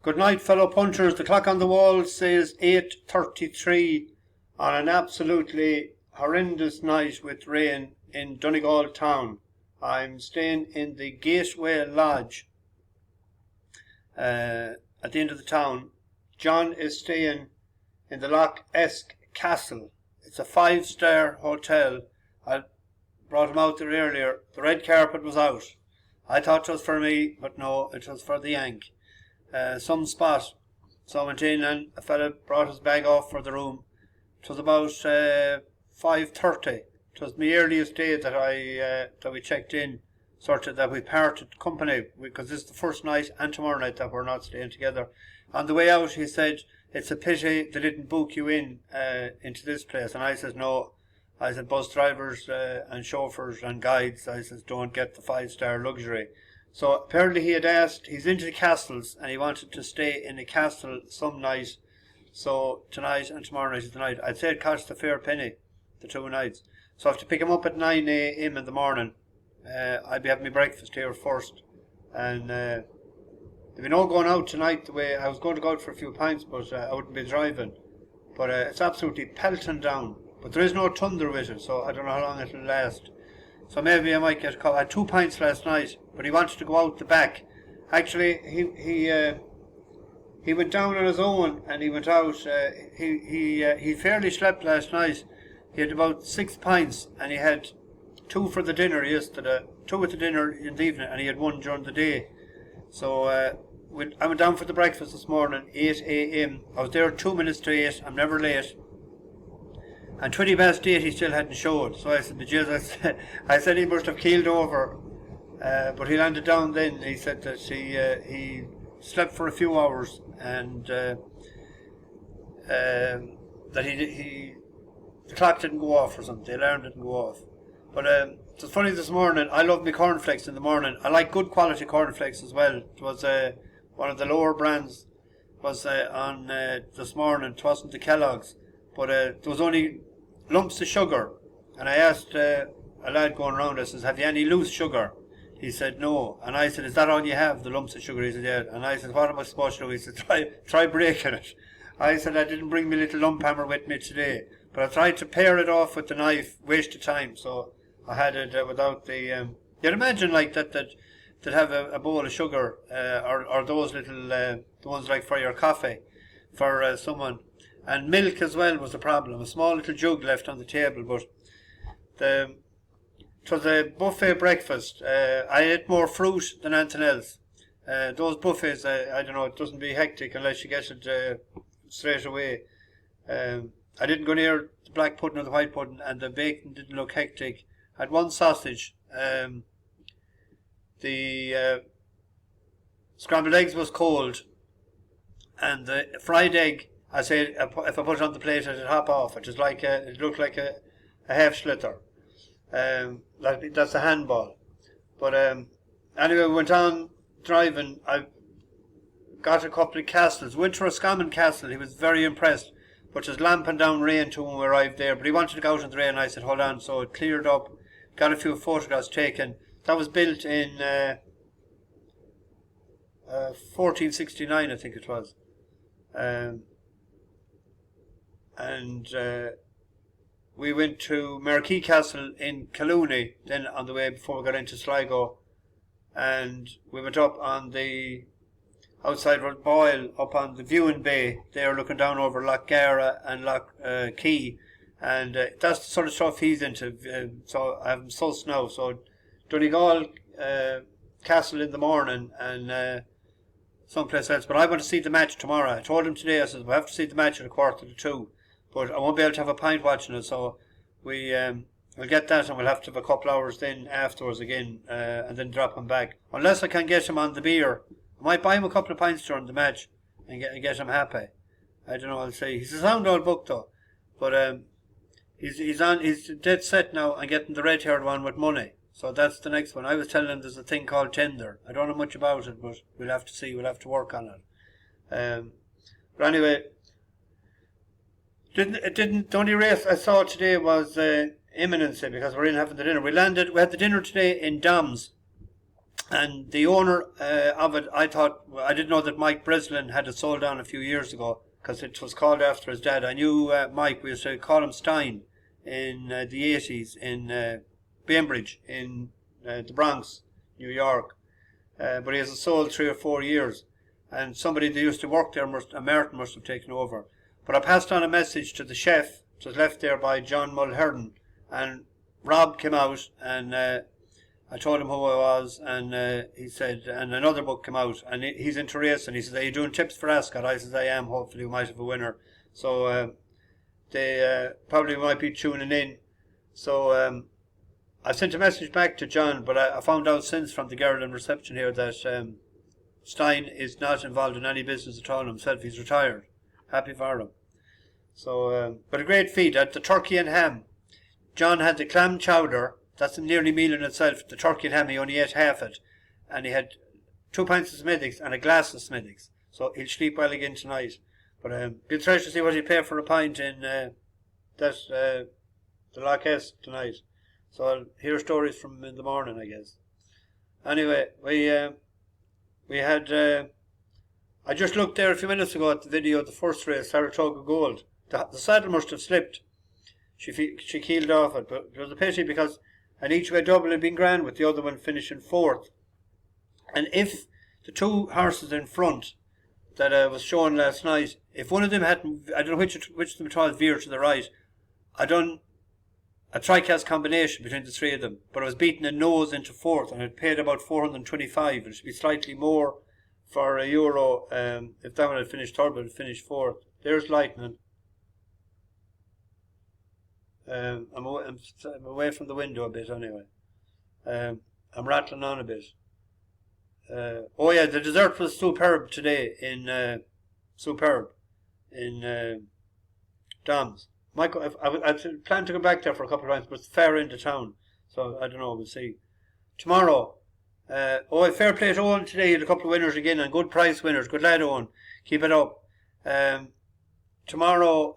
Good night, fellow punchers. The clock on the wall says 8:33 on an absolutely horrendous night with rain in Donegal town. I'm staying in the Gateway Lodge at the end of the town. John is staying in the Loch Esk Castle. It's a 5-star hotel. I brought him out there earlier. The red carpet was out. I thought it was for me, but no, it was for the Yank. Some spot. So I went in and a fella brought his bag off for the room. It was about 5:30. It was my earliest day that we checked in, sort of that we parted company, because this is the first night and tomorrow night that we're not staying together. On the way out, he said, "It's a pity they didn't book you in into this place." And I said, "No." I said, "Bus drivers and chauffeurs and guides," I said, "don't get the 5-star luxury." So apparently he had asked, he's into the castles and he wanted to stay in a castle some night. So tonight and tomorrow night is the night. I'd say it cost a fair penny, the 2 nights. So I have to pick him up at 9 a.m. in the morning. I'll be having my breakfast here first. And there'll be no going out tonight the way I was going to go out for a few pints, but I wouldn't be driving. But it's absolutely pelting down. But there is no thunder with it, so I don't know how long it'll last. So maybe I might get a couple. I had 2 pints last night, but he wanted to go out the back. Actually, he went down on his own and he went out. He fairly slept last night. He had about 6 pints and he had 2 for the dinner yesterday, 2 with the dinner in the evening, and he had 1 during the day. So I went down for the breakfast this morning, 8 a.m. I was there 2 minutes to 8. I'm never late. And 20 past 8 he still hadn't showed. So I said, Jesus, I said he must have keeled over. But he landed down then. He said that he slept for a few hours and that the clock didn't go off or something. The alarm didn't go off. But it was funny this morning. I love my cornflakes in the morning. I like good quality cornflakes as well. It was one of the lower brands was on this morning. It wasn't the Kellogg's. But there was only lumps of sugar. And I asked a lad going around, I says, "Have you any loose sugar?" He said, "No." And I said, "Is that all you have, the lumps of sugar?" He said, "Yeah." And I said, "What am I supposed to do?" He said, try breaking it. I said, "I didn't bring my little lump hammer with me today. But I tried to pare it off with the knife, waste of time. So I had it without the... You'd imagine like that have a bowl of sugar or those little, the ones like for your coffee, for someone. And milk as well was a problem. A small little jug left on the table, but it was a buffet breakfast. I ate more fruit than anything else. Those buffets, I don't know, it doesn't be hectic unless you get it straight away. I didn't go near the black pudding or the white pudding, and the bacon didn't look hectic. I had 1 sausage. The scrambled eggs was cold, and the fried egg, I said, if I put it on the plate, it'd hop off. It looked like a half slither. That's a handball. But anyway, we went on driving. I got a couple of castles. Went to Roscommon Castle. He was very impressed. But it was lamping down rain too when we arrived there. But he wanted to go out in the rain. I said, "Hold on." So it cleared up. Got a few photographs taken. That was built in 1469, I think it was. We went to Marquee Castle in Calooney then on the way before we got into Sligo, and we went up on the outside Road Boyle, up on the viewing bay there, looking down over Loch Gara and Loch Key, and that's the sort of stuff he's into. So I'm so now. So Donegal Castle in the morning and someplace else. But I want to see the match tomorrow. I told him today, I said, "We have to see the match at 1:45. But I won't be able to have a pint watching it, so we'll get that, and we'll have to have a couple hours then afterwards again, and then drop him back. Unless I can get him on the beer. I might buy him a couple of pints during the match and get him happy. I don't know, I'll see. He's a sound old book though. But he's dead set now on getting the red-haired one with money. So that's the next one. I was telling him there's a thing called tender. I don't know much about it, but we'll have to see. We'll have to work on it. But anyway, the only race I saw today was imminency, because we're in having the dinner. We had the dinner today in Dom's, And the owner of it, I didn't know that Mike Breslin had it sold down a few years ago because it was called after his dad. I knew Mike. We used to call him Stein in the 80s in Bainbridge in the Bronx, New York. But he hasn't sold 3 or 4 years. And somebody that used to work there, American, must have taken over. But I passed on a message to the chef. It was left there by John Mulhern. And Rob came out and I told him who I was, and he said, and another book came out, and he's into racing. He says, "Are you doing tips for Ascot?" I says, "I am. Hopefully we might have a winner." So they probably might be tuning in. So I sent a message back to John, but I found out since from the Gowran reception here that Stein is not involved in any business at all himself. He's retired. Happy for him. So, but a great feat at the turkey and ham. John had the clam chowder. That's a nearly meal in itself. The turkey and ham, he only ate half it. And he had 2 pints of Smithwick's and a glass of Smithwick's. So he'll sleep well again tonight. But be interested to see what he'll pay for a pint in the Loch S tonight. So I'll hear stories from him in the morning, I guess. Anyway, we had... I just looked there a few minutes ago at the video of the first race, Saratoga Gold. The saddle must have slipped. She keeled off it, but it was a pity because an each way double had been grand with the other one finishing 4th. And if the 2 horses in front that was shown last night, if one of them hadn't, I don't know which of them it was, veered to the right, I done a tricast combination between the 3 of them, but I was beating a nose into 4th and it paid about 425. It should be slightly more for €1 if that one had finished 3rd, but it finished 4th. There's Lightning. I'm away from the window a bit anyway. I'm rattling on a bit. Oh yeah, the dessert was superb today in Dom's. Michael, I planned to go back there for a couple of times, but it's far into town, so I don't know. We'll see. Tomorrow, fair play to Owen today. He had a couple of winners again and good prize winners. Good lad, Owen. Keep it up. Tomorrow,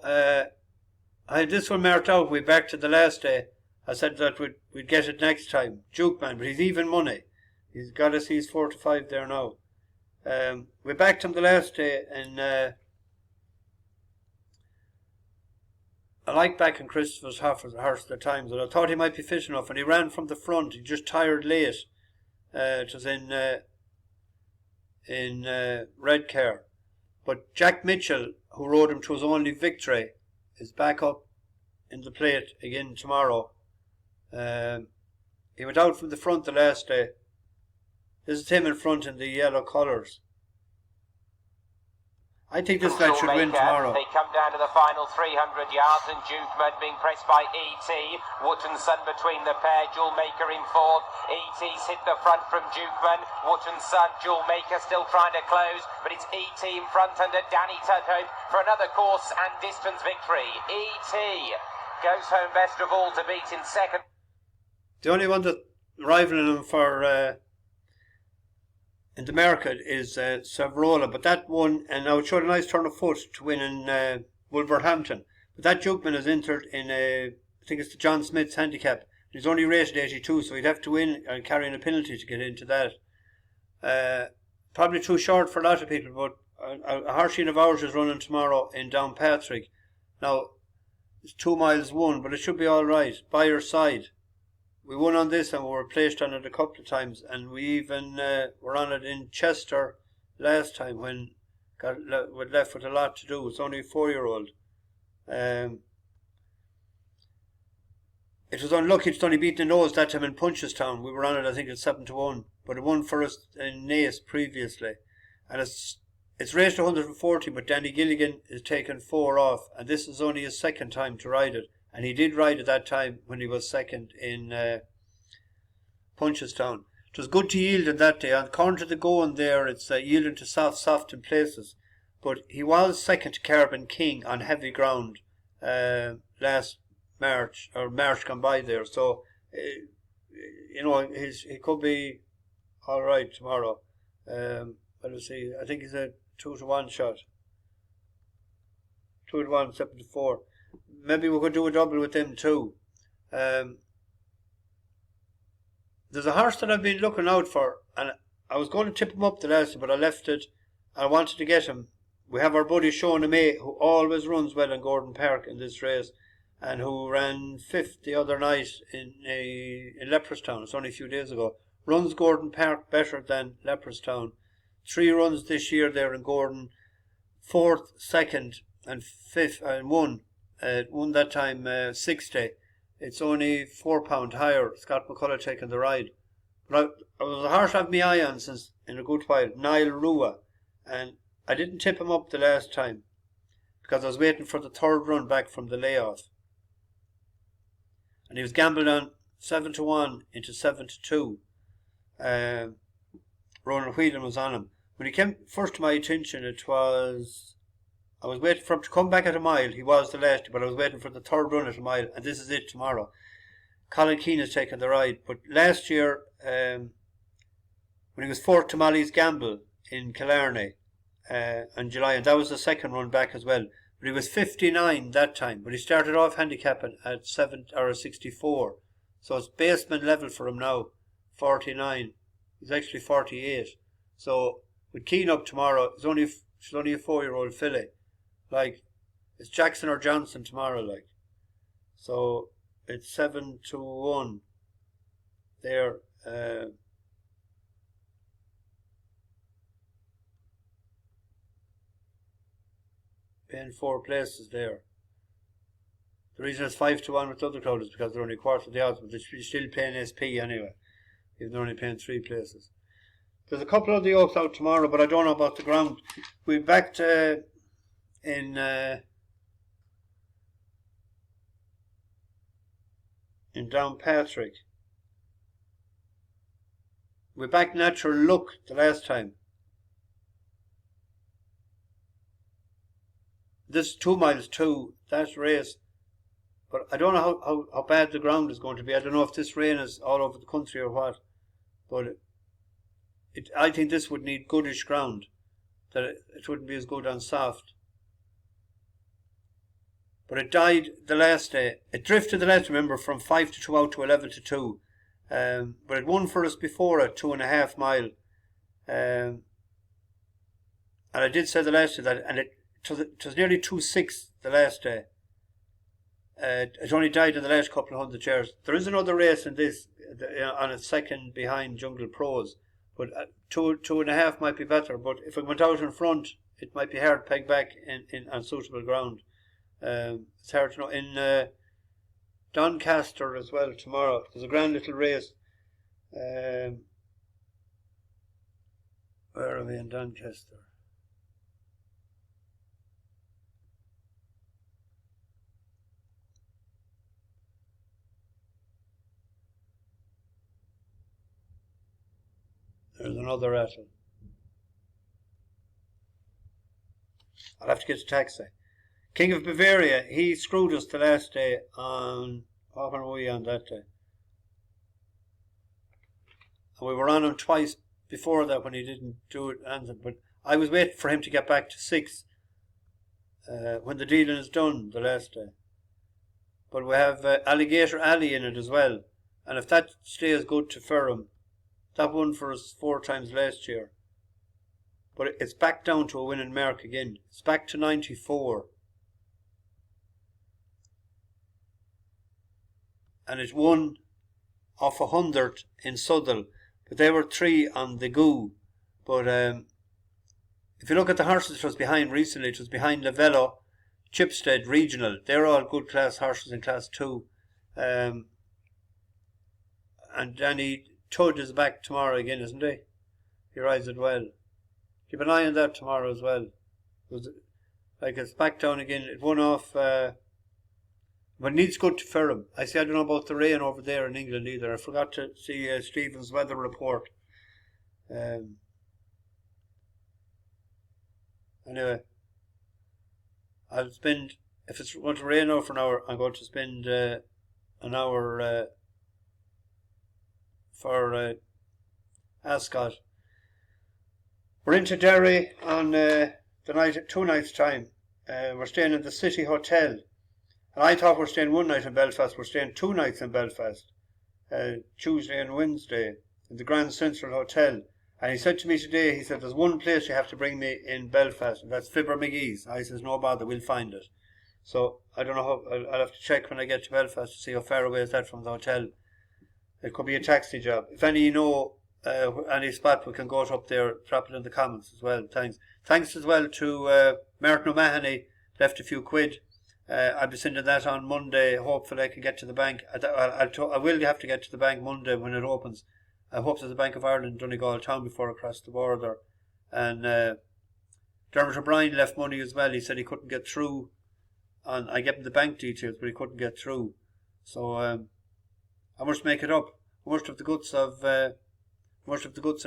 I had this one marked out. We back to the last day. I said that we'd get it next time. Dukeman, but he's even money. He's got us. He's 4 to 5 there now. We backed him the last day, and I like backing Christopher's horse at times. And I thought he might be fit enough, and he ran from the front. He just tired late. It was in Redcar, but Jack Mitchell, who rode him to his only victory, is back up in the plate again tomorrow. He went out from the front the last day. This is him in front in the yellow colours. I think this lad should win tomorrow. They come down to the final 300 yards, and Dukeman being pressed by E.T. Wottonson between the pair. Jewelmaker in 4th. E.T.'s hit the front from Dukeman. Wottonson, Jewelmaker still trying to close, but it's E.T. in front under Danny Tudhope for another course and distance victory. E.T. goes home best of all to beat in 2nd. The only one that rivaling him for in the market is Savrola, but that one, and now it showed a nice turn of foot to win in Wolverhampton. But that Dukeman is entered in I think it's the John Smith's handicap. He's only rated 82, so he'd have to win and carrying a penalty to get into that. Probably too short for a lot of people, but a Harsheen of ours is running tomorrow in Downpatrick. Now, it's 2 miles won, but it should be all right. By your side. We won on this and we were placed on it a couple of times, and we even were on it in Chester last time when we're left with a lot to do. It's only a 4-year-old. It was unlucky to only beat the nose that time in Punchestown. We were on it, I think, at 7 to 1, but it won for us in Naas previously, and it's raced 140, but Danny Gilligan is taking 4 off, and this is only his 2nd time to ride it. And he did ride at that time when he was 2nd in Punchestown. It was good to yield in that day. According to the going there, it's yielding to soft in places. But he was 2nd to Carbon King on heavy ground last March, or March gone by there. So, he could be all right tomorrow. Let's see. I think he's a 2 to 1 shot. 2 to 1, 7 to 4. Maybe we could do a double with them too. there's a horse that I've been looking out for, and I was going to tip him up the last time, but I left it. I wanted to get him. We have our buddy Sean May, who always runs well in Gordon Park in this race, and who ran 5th the other night in Leopardstown. It's only a few days ago. Runs Gordon Park better than Leopardstown. 3 runs this year there in Gordon. 4th, 2nd, and 5th, and won. Won that time 60. It's only £4 higher. Scott McCullough taking the ride. But I was a horse I've had my eye on since in a good while. Nyla, and I didn't tip him up the last time because I was waiting for the 3rd run back from the layoff. And he was gambled on 7-1 into 7-2. Ronan Whelan was on him. When he came first to my attention, I was waiting for him to come back at a mile. He was the last, but I was waiting for the 3rd run at a mile, and this is it tomorrow. Colin Keane has taken the ride. But last year, when he was 4th to Molly's Gamble in Killarney in July, and that was the 2nd run back as well. But he was 59 that time, but he started off handicapping at 64. So it's baseman level for him now, 49. He's actually 48. So with Keane up tomorrow, she's only a 4-year-old filly. Like, it's Jackson or Johnson tomorrow, like. So it's 7-1 there. Paying 4 places there. The reason it's 5-1 with the other crowd is because they're only a quarter of the odds, but they're still paying SP anyway, even though they're only paying 3 places. There's a couple of the Oaks out tomorrow, but I don't know about the ground. We're back to in Downpatrick. We're back Natural Look the last time. This 2 miles too, that race. But I don't know how bad the ground is going to be. I don't know if this rain is all over the country or what. But I think this would need goodish ground. That it wouldn't be as good on soft. But it died the last day. It drifted the last, remember, from 5-2 out to 11-2. But it won for us before at 2.5 mile. And I did say the last day that, and it was nearly 2-6 the last day. It only died in the last couple of 100 yards. There is another race in this on its second behind Jungle Pros, but 2.5 might be better. But if it went out in front, it might be hard to peg back in on suitable ground. It's hard to know. In Doncaster as well tomorrow, there's a grand little race. Where are we in Doncaster? There's another rattle. I'll have to get a taxi. King of Bavaria, he screwed us the last day on... What were we on that day? And we were on him twice before that when he didn't do it. But I was waiting for him to get back to 6 when the dealing is done the last day. But we have Alligator Alley in it as well. And if that stays good to Ferrum, that won for us 4 times last year. But it's back down to a winning mark again. It's back to 94. And it won off 100 in Southall. But they were 3 on the Goo. But if you look at the horses it was behind recently, it was behind Lavello, Chipstead, Regional. They're all good class horses in class 2. And Danny Tudd is back tomorrow again, isn't he? He rides it well. Keep an eye on that tomorrow as well. It's back down again. It won off, but it needs good to Ferrum. I don't know about the rain over there in England either. I forgot to see Stephen's weather report. Anyway, I'll spend, if it's going to rain over an hour, I'm going to spend an hour for Ascot. We're into Derry on the night, 2 nights time. We're staying in the City Hotel. And I thought we're staying 1 night in Belfast. We're staying 2 nights in Belfast. Tuesday and Wednesday in the Grand Central Hotel. And he said to me today, he said, there's one place you have to bring me in Belfast, and that's Fibber McGee's. I says, no bother, we'll find it. So I don't know how, I'll have to check when I get to Belfast to see how far away is that from the hotel. It could be a taxi job. If any you know any spot we can go up there, drop it in the comments as well. Thanks as well to Martin O'Mahony, left a few quid. I'll be sending that on Monday. Hopefully I can get to the bank. I will have to get to the bank Monday when it opens. I hope there's a Bank of Ireland in Donegal town before I cross the border. And Dermot O'Brien left money as well. He said he couldn't get through. I gave him the bank details, but he couldn't get through. So I must make it up. I must have the guts of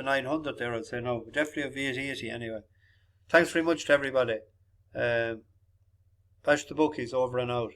900 there, I'd say. No, definitely of 880 anyway. Thanks very much to everybody. Bash the bookies, over and out.